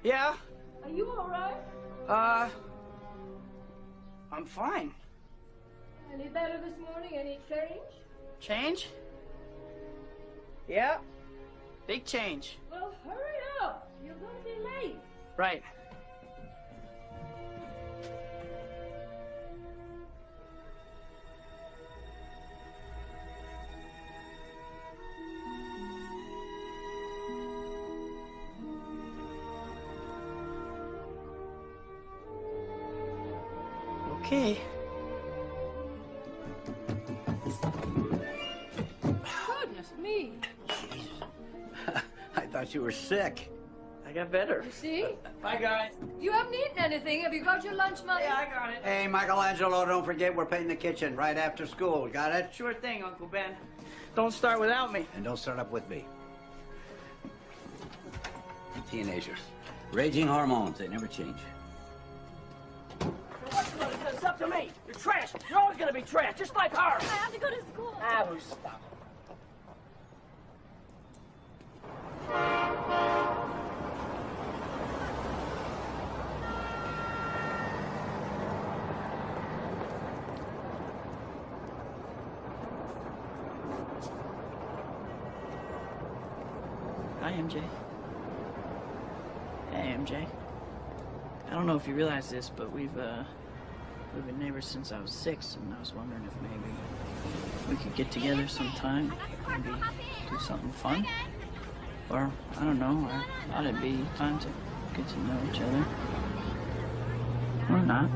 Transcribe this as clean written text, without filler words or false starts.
Yeah? Are you all right? I'm fine. Any better this morning? Any change? Change? Yeah. Big change. Well, hurry up. You're going to be late. Right. Okay. Goodness me. I thought you were sick. I got better. You see? Bye, guys. You haven't eaten anything. Have you got your lunch money? Yeah, I got it. Hey, Michelangelo, don't forget we're painting the kitchen right after school. Got it? Sure thing, Uncle Ben. Don't start without me. And don't start up with me. Teenagers. Raging hormones, they never change. It's up to me. You're trash. You're always gonna be trash, just like her. I have to go to school. Oh, stop. Hi, MJ. Hey, MJ. I don't know if you realize this, but we've been neighbors since I was 6, and I was wondering if maybe we could get together sometime, maybe do something fun. Or, I don't know, I thought it'd be time to get to know each other. Or not.